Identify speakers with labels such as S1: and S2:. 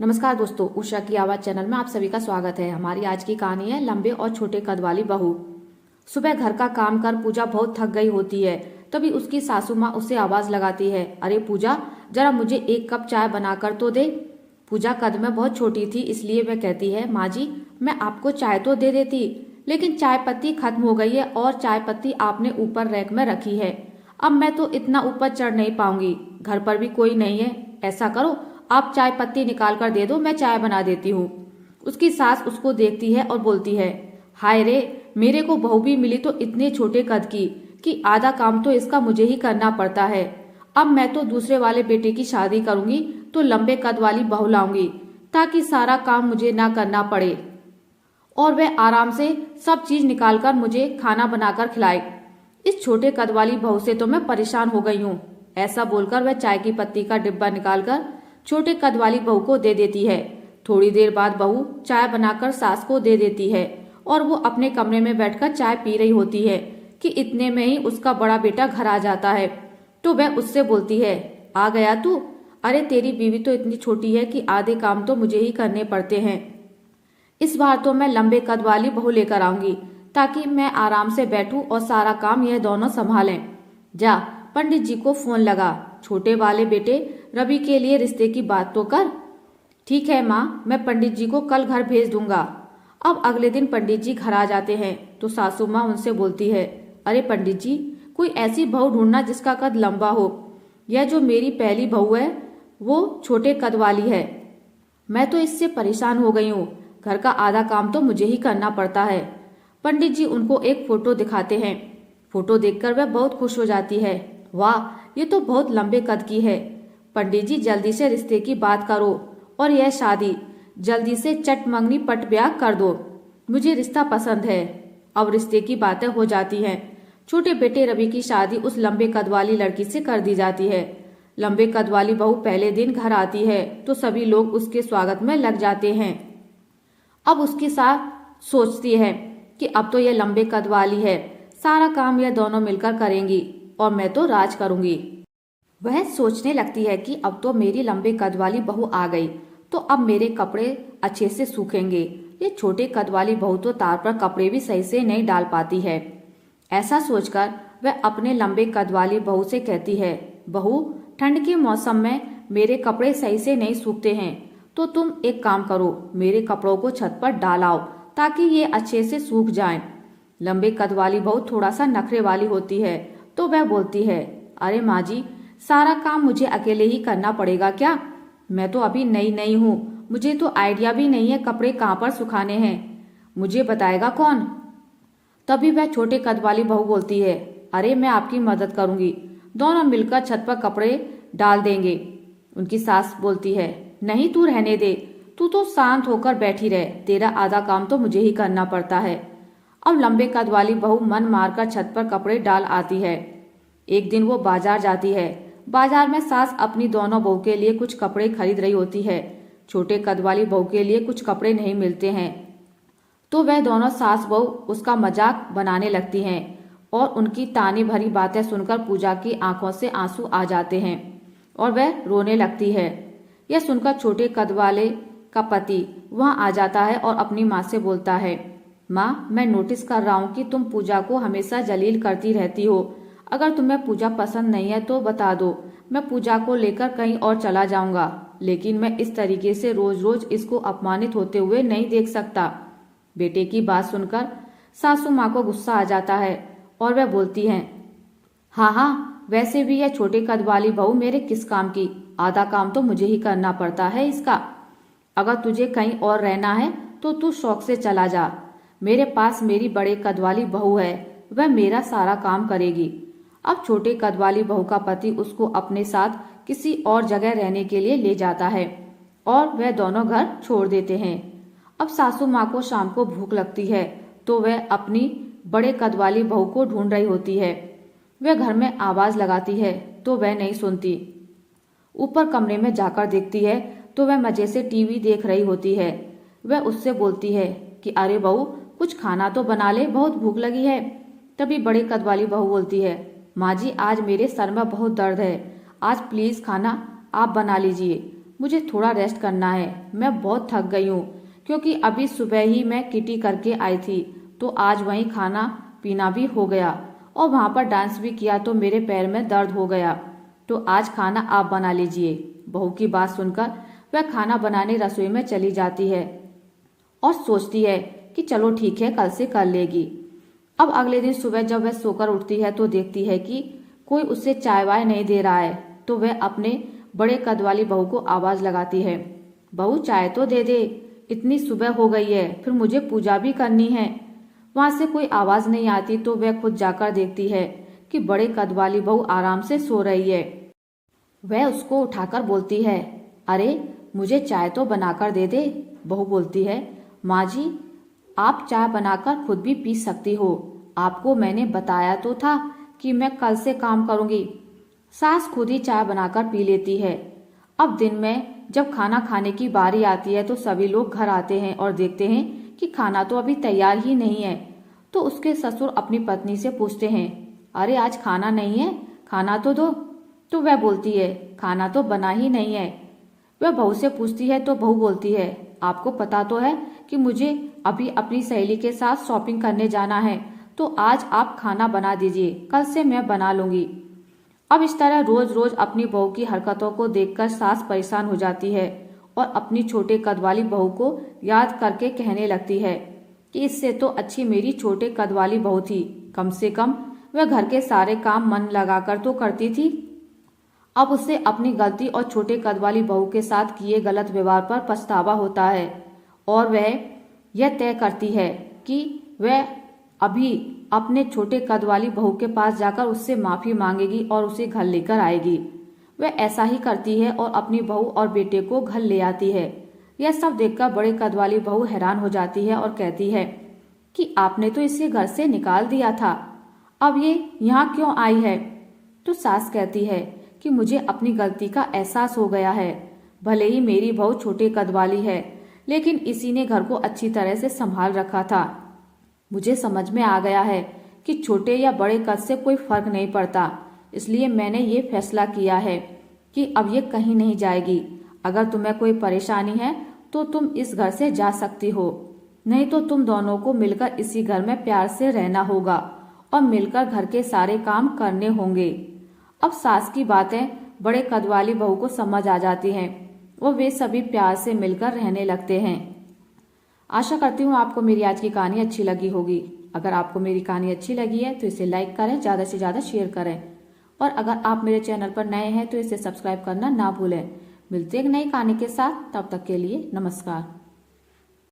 S1: नमस्कार दोस्तों, उषा की आवाज चैनल में आप सभी का स्वागत है। हमारी आज की कहानी है लंबे और छोटे कद वाली बहू। सुबह घर का काम कर पूजा बहुत थक गई होती है। तभी उसकी सासू माँ उसे आवाज लगाती है, अरे पूजा, जरा मुझे एक कप चाय बनाकर तो दे। पूजा कद में बहुत छोटी थी, इसलिए वह कहती है, माँ जी मैं आपको चाय तो दे देती, लेकिन चाय पत्ती खत्म हो गई है और चाय पत्ती आपने ऊपर रैक में रखी है। अब मैं तो इतना ऊपर चढ़ नहीं पाऊंगी, घर पर भी कोई नहीं है। ऐसा करो, आप चाय पत्ती निकाल कर दे दो, मैं चाय बना देती हूँ। उसकी सास उसको देखती है और बोलती है, हाय रे, मेरे को बहू भी मिली तो इतने छोटे कद की कि आधा काम तो इसका मुझे ही करना पड़ता है। अब मैं तो दूसरे वाले बेटे की शादी करूंगी तो लंबे कद वाली बहू लाऊंगी ताकि सारा काम मुझे ना करना पड़े और वह आराम से सब चीज निकालकर मुझे खाना बनाकर खिलाए। इस छोटे कद वाली बहू से तो मैं परेशान हो गई हूँ। ऐसा बोलकर वह चाय की पत्ती का डिब्बा निकालकर छोटे कद वाली बहू को दे देती है। थोड़ी देर बाद बहू चाय बनाकर सास को दे देती है और वो अपने कमरे में बैठकर चाय पी रही होती है कि इतने में ही उसका बड़ा बेटा घर आ जाता है। तो वह उससे बोलती है, आ गया तू? अरे तेरी बीवी तो इतनी छोटी है कि आधे काम तो मुझे ही करने पड़ते हैं। इस बार तो मैं लंबे कद वाली बहू लेकर आऊंगी ताकि मैं आराम से बैठूं और सारा काम यह दोनों संभालें। जा पंडित जी को फोन लगा, छोटे वाले बेटे रवि के लिए रिश्ते की बात तो कर। ठीक है माँ, मैं पंडित जी को कल घर भेज दूंगा। अब अगले दिन पंडित जी घर आ जाते हैं तो सासू माँ उनसे बोलती है, अरे पंडित जी, कोई ऐसी बहू ढूंढना जिसका कद लंबा हो। यह जो मेरी पहली बहू है वो छोटे कद वाली है। मैं तो इससे परेशान हो गई हूँ, घर का आधा काम तो मुझे ही करना पड़ता है। पंडित जी उनको एक फोटो दिखाते हैं। फोटो देखकर वह बहुत खुश हो जाती है, वाह, ये तो बहुत लंबे कद की है। पंडित जी जल्दी से रिश्ते की बात करो और यह शादी जल्दी से चट मंगनी पट ब्याह कर दो, मुझे रिश्ता पसंद है। अब रिश्ते की बातें हो जाती हैं। छोटे बेटे रवि की शादी उस लंबे कद वाली लड़की से कर दी जाती है। लंबे कद वाली बहू पहले दिन घर आती है तो सभी लोग उसके स्वागत में लग जाते हैं। अब उसकी सास सोचती है कि अब तो यह लंबे कद वाली है, सारा काम यह दोनों मिलकर करेंगी और मैं तो राज करूंगी। वह सोचने लगती है कि अब तो मेरी लंबे कद वाली बहू आ गई तो अब मेरे कपड़े अच्छे से सूखेंगे। ये छोटे कद वाली बहू तो तार पर कपड़े भी सही से नहीं डाल पाती है। ऐसा सोचकर वह अपने लंबे कद वाली बहू से कहती है, बहू, ठंड के मौसम में मेरे कपड़े सही से नहीं सूखते हैं तो तुम एक काम करो, मेरे कपड़ों को छत पर डाल आओ ताकि ये अच्छे से सूख जाएं। लंबे कद वाली बहू थोड़ा सा नखरे वाली होती है तो वह बोलती है, अरे माँ जी, सारा काम मुझे अकेले ही करना पड़ेगा क्या? मैं तो अभी नई नई हूँ, मुझे तो आइडिया भी नहीं है कपड़े कहाँ पर सुखाने हैं, मुझे बताएगा कौन? तभी वह छोटे कद वाली बहू बोलती है, अरे मैं आपकी मदद करूंगी, दोनों मिलकर छत पर कपड़े डाल देंगे। उनकी सास बोलती है, नहीं तू रहने दे, तू तो शांत होकर बैठी रह, तेरा आधा काम तो मुझे ही करना पड़ता है। अब लंबे कद वाली बहू मन मारकर छत पर कपड़े डाल आती है। एक दिन वो बाजार जाती है। बाजार में सास अपनी दोनों बहू के लिए कुछ कपड़े खरीद रही होती है। छोटे कद वाली बहू के लिए कुछ कपड़े नहीं मिलते हैं तो वह दोनों सास बहू उसका मजाक बनाने लगती हैं और उनकी ताने भरी बातें सुनकर पूजा की आंखों से आंसू आ जाते हैं और वह रोने लगती है। यह सुनकर छोटे कद वाले का पति वहां आ जाता है और अपनी माँ से बोलता है, माँ, मैं नोटिस कर रहा हूँ कि तुम पूजा को हमेशा जलील करती रहती हो। अगर तुम्हें पूजा पसंद नहीं है तो बता दो, मैं पूजा को लेकर कहीं और चला जाऊंगा, लेकिन मैं इस तरीके से रोज रोज इसको अपमानित होते हुए नहीं देख सकता। बेटे की बात सुनकर सासू माँ को गुस्सा आ जाता है और वह बोलती हैं, हाँ हाँ, वैसे भी यह छोटे कद वाली बहू मेरे किस काम की, आधा काम तो मुझे ही करना पड़ता है इसका। अगर तुझे कहीं और रहना है तो तू शौक से चला जा, मेरे पास मेरी बड़े कद वाली बहू है, वह मेरा सारा काम करेगी। अब छोटे कद वाली बहू का पति उसको अपने साथ किसी और जगह रहने के लिए ले जाता है और वह दोनों घर छोड़ देते हैं। अब सासू माँ को शाम को भूख लगती है तो वह अपनी बड़े कद वाली बहू को ढूंढ रही होती है। वह घर में आवाज लगाती है तो वह नहीं सुनती। ऊपर कमरे में जाकर देखती है तो वह मजे से टीवी देख रही होती है। वह उससे बोलती है कि अरे बहू, कुछ खाना तो बना ले, बहुत भूख लगी है। तभी बड़े कद वाली बहू बोलती है, माँ जी, आज मेरे सर में बहुत दर्द है, आज प्लीज खाना आप बना लीजिए। मुझे थोड़ा रेस्ट करना है, मैं बहुत थक गई हूँ, क्योंकि अभी सुबह ही मैं किटी करके आई थी, तो आज वहीं खाना पीना भी हो गया और वहां पर डांस भी किया, तो मेरे पैर में दर्द हो गया। तो आज खाना आप बना लीजिए। बहू की बात सुनकर वह खाना बनाने रसोई में चली जाती है और सोचती है कि चलो ठीक है, कल से कर लेगी। अब अगले दिन सुबह जब वह सोकर उठती है तो देखती है कि कोई उसे चाय वाय नहीं दे रहा है। तो वह अपने बड़े कद वाली बहू को आवाज लगाती है, बहू चाय तो दे दे, इतनी सुबह हो गई है, फिर मुझे पूजा भी करनी है। वहां से कोई आवाज नहीं आती, तो वह खुद जाकर देखती है कि बड़े कद वाली बहू आराम से सो रही है। वह उसको उठाकर बोलती है, अरे मुझे चाय तो बनाकर दे दे। बहू बोलती है, माँ जी आप चाय बनाकर खुद भी पी सकती हो, आपको मैंने बताया तो था कि मैं कल से काम करूंगी। सास खुद ही चाय बनाकर पी लेती है। अब दिन में जब खाना खाने की बारी आती है तो सभी लोग घर आते हैं और देखते हैं कि खाना तो अभी तैयार ही नहीं है। तो उसके ससुर अपनी पत्नी से पूछते हैं, अरे आज खाना नहीं है, खाना तो दो। तो वह बोलती है, खाना तो बना ही नहीं है। वह बहू से पूछती है तो बहू बोलती है, आपको पता तो है कि मुझे अभी अपनी सहेली के साथ शॉपिंग करने जाना है, तो आज आप खाना बना दीजिए, कल से मैं बना लूंगी। अब इस तरह रोज रोज अपनी बहू की हरकतों को देखकर सास परेशान हो जाती है और अपनी छोटे कद वाली बहू को याद करके कहने लगती है कि इससे तो अच्छी मेरी छोटे कद वाली बहू थी, कम से कम वह घर के सारे काम मन लगाकर तो करती थी। अब उसे अपनी गलती और छोटे कद वाली बहू के साथ किए गलत व्यवहार पर पछतावा होता है और वह यह तय करती है कि वह अभी अपने छोटे कद वाली बहू के पास जाकर उससे माफी मांगेगी और उसे घर लेकर आएगी। वह ऐसा ही करती है और अपनी बहू और बेटे को घर ले आती है। यह सब देखकर बड़े कद वाली बहू हैरान हो जाती है और कहती है कि आपने तो इसे घर से निकाल दिया था, अब ये यहाँ क्यों आई है। तो सास कहती है कि मुझे अपनी गलती का एहसास हो गया है, भले ही मेरी बहू छोटे कद वाली है, लेकिन इसी ने घर को अच्छी तरह से संभाल रखा था। मुझे समझ में आ गया है कि छोटे या बड़े कद से कोई फर्क नहीं पड़ता, इसलिए मैंने ये फैसला किया है कि अब ये कहीं नहीं जाएगी। अगर तुम्हें कोई परेशानी है तो तुम इस घर से जा सकती हो, नहीं तो तुम दोनों को मिलकर इसी घर में प्यार से रहना होगा और मिलकर घर के सारे काम करने होंगे। अब सास की बातें बड़े कद वाली बहू को समझ आ जाती हैं और वे सभी प्यार से मिलकर रहने लगते हैं। आशा करती हूँ आपको मेरी आज की कहानी अच्छी लगी होगी। अगर आपको मेरी कहानी अच्छी लगी है तो इसे लाइक करें, ज़्यादा से ज़्यादा शेयर करें और अगर आप मेरे चैनल पर नए हैं तो इसे सब्सक्राइब करना ना भूलें। मिलते हैं एक नई कहानी के साथ, तब तक के लिए नमस्कार।